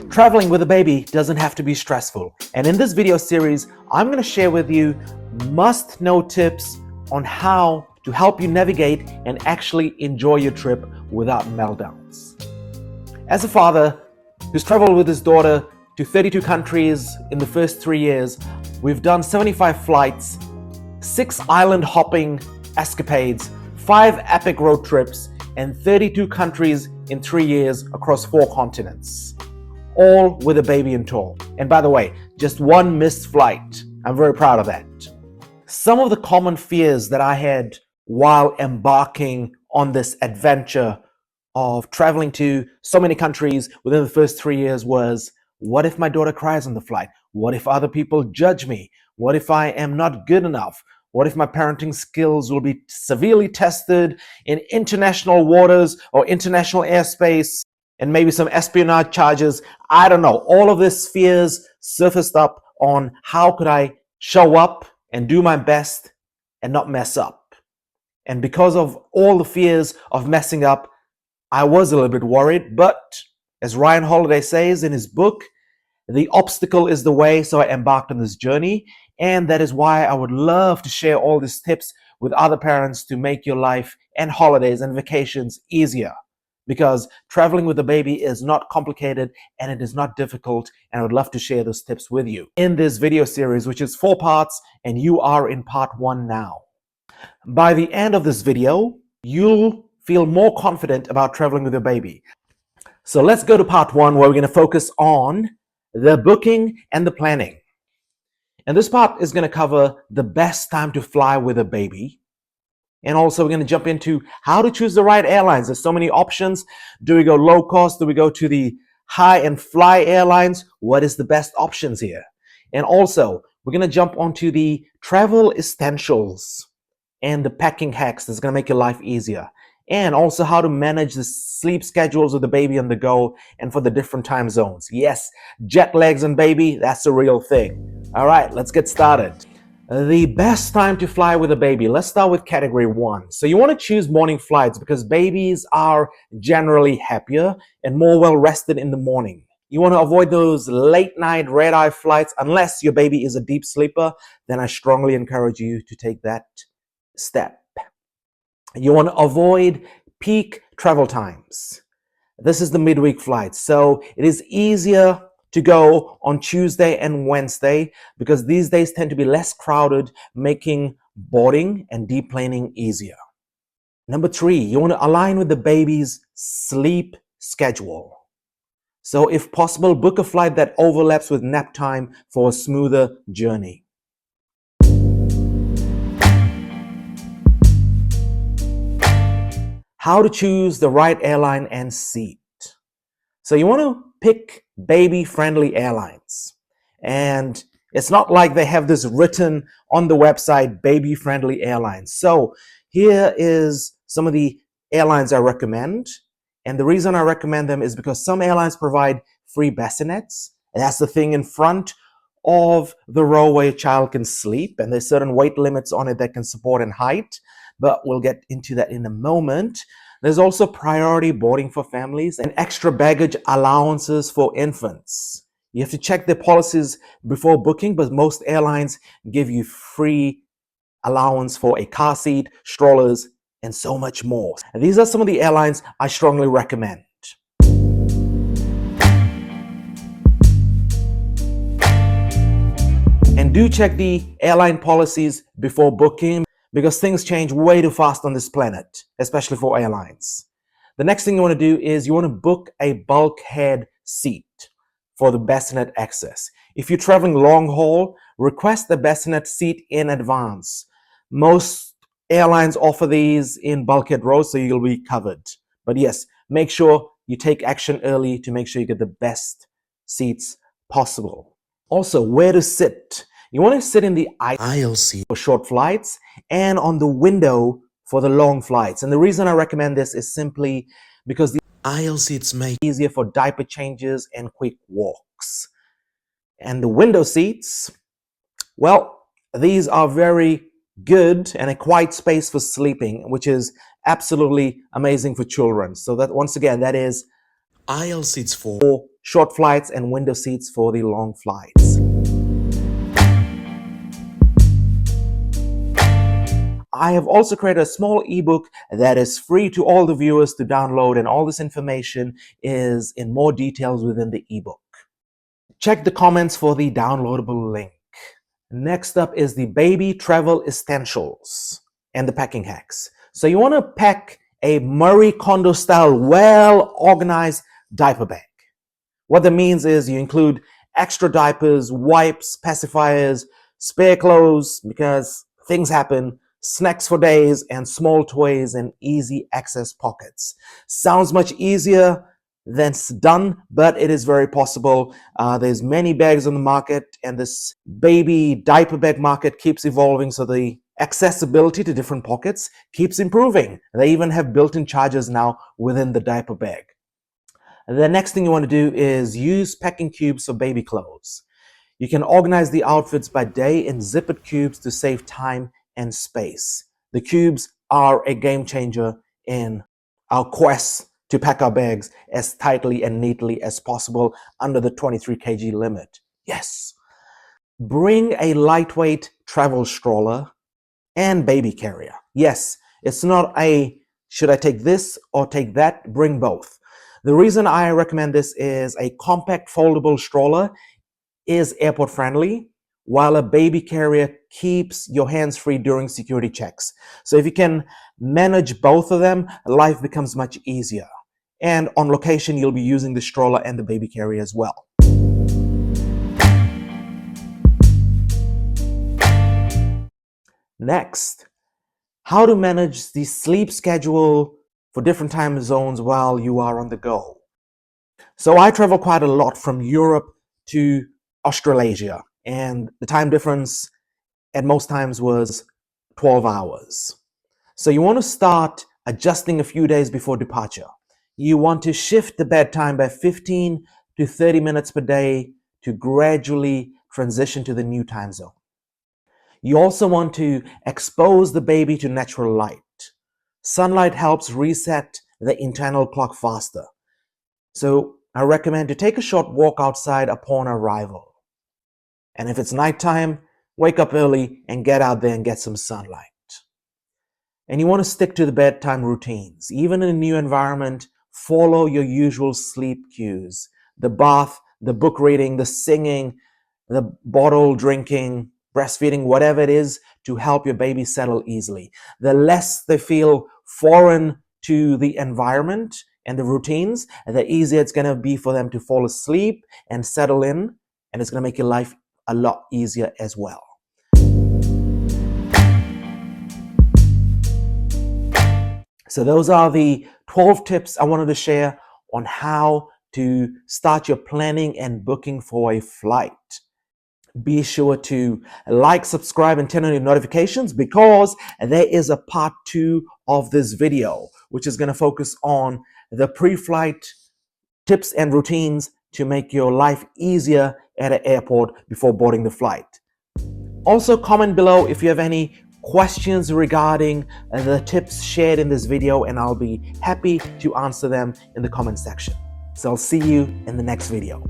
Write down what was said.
Traveling with a baby doesn't have to be stressful. And in this video series, I'm going to share with you must-know tips on how to help you navigate and actually enjoy your trip without meltdowns. As a father who's traveled with his daughter to 32 countries in the first 3 years, we've done 75 flights, 6 island hopping escapades, 5 epic road trips, and 32 countries in 3 years across 4 continents. All with a baby in tow. And by the way, just 1 missed flight. I'm very proud of that. Some of the common fears that I had while embarking on this adventure of traveling to so many countries within the first 3 years was, what if my daughter cries on the flight? What if other people judge me? What if I am not good enough? What if my parenting skills will be severely tested in international waters or international airspace? And maybe some espionage charges. I don't know. All of these fears surfaced up on how could I show up and do my best and not mess up. And because of all the fears of messing up, I was a little bit worried. But as Ryan Holiday says in his book, the obstacle is the way. So I embarked on this journey. And that is why I would love to share all these tips with other parents to make your life and holidays and vacations easier. Because traveling with a baby is not complicated and it is not difficult, and I would love to share those tips with you in this video series, which is 4 parts, and you are in part 1 now. By the end of this video, you'll feel more confident about traveling with your baby. So let's go to part 1, where we're going to focus on the booking and the planning. And this part is going to cover the best time to fly with a baby. And also we're going to jump into how to choose the right airlines. There's so many options. Do we go low cost? Do we go to the high and fly airlines? What is the best options here? And also we're going to jump onto the travel essentials and the packing hacks that's going to make your life easier. And also how to manage the sleep schedules of the baby on the go and for the different time zones. Yes, jet lags and baby, that's a real thing. All right, let's get started. The best time to fly with a baby. Let's start with category 1. So you want to choose morning flights because babies are generally happier and more well rested in the morning. You want to avoid those late night red eye flights unless your baby is a deep sleeper. Then I strongly encourage you to take that step. You want to avoid peak travel times. This is the midweek flight. So it is easier to go on Tuesday and Wednesday because these days tend to be less crowded, making boarding and deplaning easier. Number 3, you want to align with the baby's sleep schedule. So if possible, book a flight that overlaps with nap time for a smoother journey. How to choose the right airline and seat. So you want to pick baby-friendly airlines. And it's not like they have this written on the website, baby-friendly airlines. So here is some of the airlines I recommend. And the reason I recommend them is because some airlines provide free bassinets. And that's the thing in front of the row where your child can sleep. And there's certain weight limits on it that can support in height. But we'll get into that in a moment. There's also priority boarding for families and extra baggage allowances for infants. You have to check their policies before booking, but most airlines give you free allowance for a car seat, strollers, and so much more. And these are some of the airlines I strongly recommend. And do check the airline policies before booking, because things change way too fast on this planet, especially for airlines. The next thing you want to do is you want to book a bulkhead seat for the bassinet access. If you're traveling long haul, request the bassinet seat in advance. Most airlines offer these in bulkhead rows, so you'll be covered. But yes, make sure you take action early to make sure you get the best seats possible. Also, where to sit. You want to sit in the aisle seat for short flights and on the window for the long flights. And the reason I recommend this is simply because the aisle seats make it easier for diaper changes and quick walks. And the window seats, well, these are very good and a quiet space for sleeping, which is absolutely amazing for children. So that, once again, that is aisle seats for short flights and window seats for the long flights. I have also created a small ebook that is free to all the viewers to download, and all this information is in more details within the ebook. Check the comments for the downloadable link. Next up is the baby travel essentials and the packing hacks. So you want to pack a Murray Kondo style, well organized diaper bag. What that means is you include extra diapers, wipes, pacifiers, spare clothes because things happen, snacks for days, and small toys and easy access pockets. Sounds much easier than done, but it is very possible. There's many bags on the market, and this baby diaper bag market keeps evolving, so the accessibility to different pockets keeps improving. They even have built-in chargers now within the diaper bag. The next thing you want to do is use packing cubes for baby clothes. You can organize the outfits by day in zippered cubes to save time and space. The cubes are a game changer in our quest to pack our bags as tightly and neatly as possible under the 23 kg limit. Yes. Bring a lightweight travel stroller and baby carrier. Yes, it's not a should I take this or take that? Bring both. The reason I recommend this is a compact foldable stroller is airport friendly, while a baby carrier keeps your hands free during security checks. So if you can manage both of them, life becomes much easier. And on location, you'll be using the stroller and the baby carrier as well. Next, how to manage the sleep schedule for different time zones while you are on the go. So I travel quite a lot from Europe to Australasia, and the time difference at most times was 12 hours. So you want to start adjusting a few days before departure. You want to shift the bedtime by 15 to 30 minutes per day to gradually transition to the new time zone. You also want to expose the baby to natural light. Sunlight helps reset the internal clock faster. So I recommend to take a short walk outside upon arrival. And if it's nighttime, wake up early and get out there and get some sunlight. And you want to stick to the bedtime routines. Even in a new environment, follow your usual sleep cues. The bath, the book reading, the singing, the bottle drinking, breastfeeding, whatever it is to help your baby settle easily. The less they feel foreign to the environment and the routines, the easier it's going to be for them to fall asleep and settle in, and it's going to make your life a lot easier as well. So those are the 12 tips I wanted to share on how to start your planning and booking for a flight. Be sure to like, subscribe, and turn on your notifications because there is a part 2 of this video, which is going to focus on the pre-flight tips and routines to make your life easier at an airport before boarding the flight. Also, comment below if you have any questions regarding the tips shared in this video, and I'll be happy to answer them in the comment section. So I'll see you in the next video.